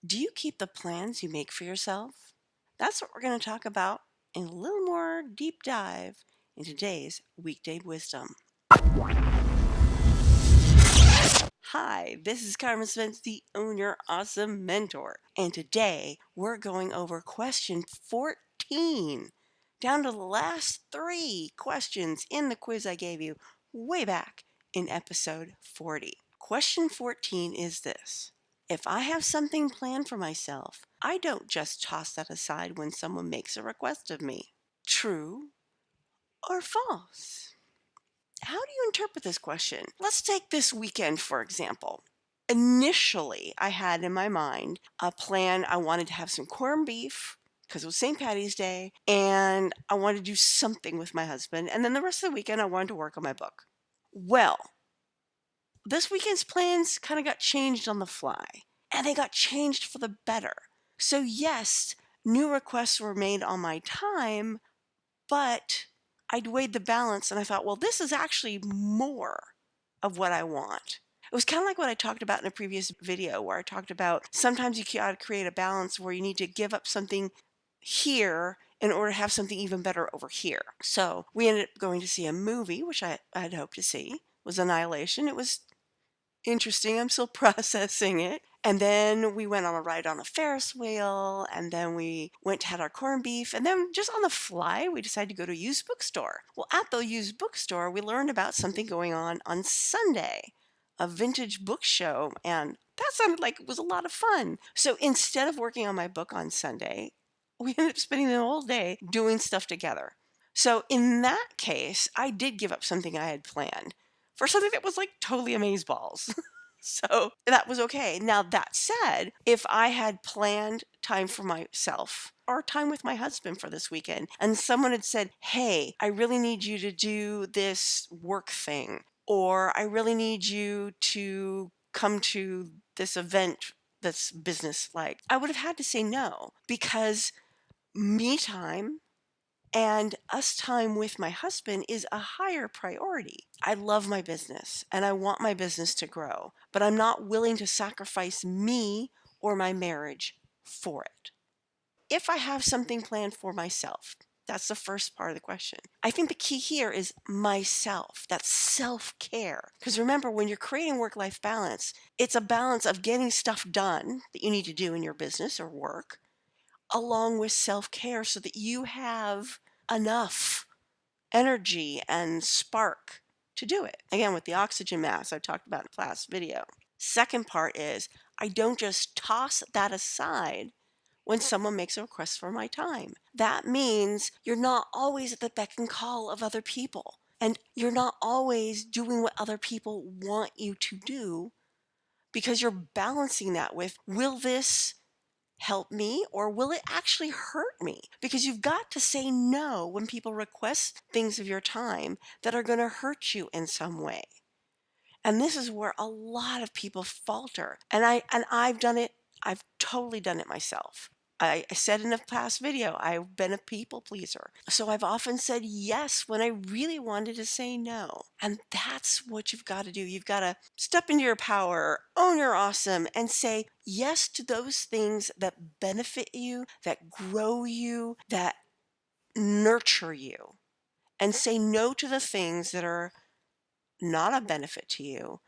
Do you keep the plans you make for yourself? That's what we're going to talk about in a little more deep dive in today's Weekday Wisdom. Hi, this is Carma Spence, the Own Your Awesome Mentor. And today we're going over question 14, down to the last 3 questions in the quiz I gave you way back in episode 40. Question 14 is this. If I have something planned for myself, I don't just toss that aside when someone makes a request of me. True or false? How do you interpret this question? Let's take this weekend, for example. Initially, I had in my mind a plan. I wanted to have some corned beef because it was St. Patty's Day, and I wanted to do something with my husband. And then the rest of the weekend, I wanted to work on my book. Well, this weekend's plans kind of got changed on the fly, and they got changed for the better. So, yes, new requests were made on my time, but I'd weighed the balance and I thought, well, this is actually more of what I want. It was kind of like what I talked about in a previous video where I talked about sometimes you got to create a balance where you need to give up something here in order to have something even better over here. So we ended up going to see a movie, which I had hoped to see, was Annihilation. It was interesting. I'm still processing it. And then we went on a ride on a Ferris wheel, and then we went to had our corned beef, and then just on the fly, we decided to go to a used bookstore. Well, at the used bookstore, we learned about something going on Sunday, a vintage book show, and that sounded like it was a lot of fun. So instead of working on my book on Sunday, we ended up spending the whole day doing stuff together. So in that case, I did give up something I had planned for something that was like totally amazeballs. So that was okay. Now, that said, if I had planned time for myself or time with my husband for this weekend, and someone had said, hey, I really need you to do this work thing, or I really need you to come to this event that's business like, I would have had to say no because me time and us time with my husband is a higher priority. I love my business and I want my business to grow, but I'm not willing to sacrifice me or my marriage for it. If I have something planned for myself, that's the first part of the question. I think the key here is myself. That's self-care. Because remember, when you're creating work-life balance, it's a balance of getting stuff done that you need to do in your business or work, along with self-care so that you have enough energy and spark to do it. Again, with the oxygen mask I talked about in the last video. Second part is I don't just toss that aside when someone makes a request for my time. That means you're not always at the beck and call of other people. And you're not always doing what other people want you to do because you're balancing that with, will this help me or will it actually hurt me? Because you've got to say no when people request things of your time that are going to hurt you in some way. And this is where a lot of people falter. And I've done it. I've totally done it myself. I said in a past video, I've been a people pleaser. So I've often said yes when I really wanted to say no. And that's what you've got to do. You've got to step into your power, own your awesome, and say yes to those things that benefit you, that grow you, that nurture you. And say no to the things that are not a benefit to you,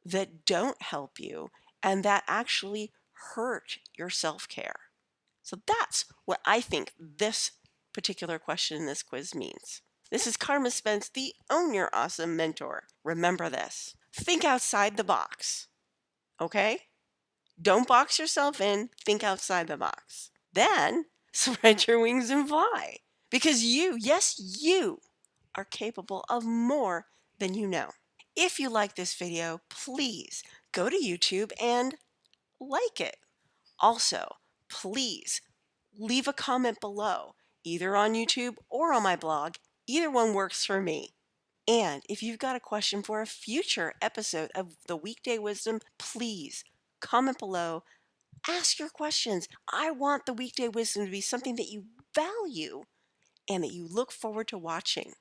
that don't help you, and that actually hurt your self-care. So that's what I think this particular question in this quiz means. This is Carma Spence, the Own Your Awesome Mentor. Remember this. Think outside the box. Okay? Don't box yourself in. Think outside the box. Then spread your wings and fly. Because you, yes, you are capable of more than you know. If you like this video, please go to YouTube and like it. Also, please leave a comment below, either on YouTube or on my blog. Either one works for me. And if you've got a question for a future episode of the Weekday Wisdom, please comment below. Ask your questions. I want the Weekday Wisdom to be something that you value and that you look forward to watching.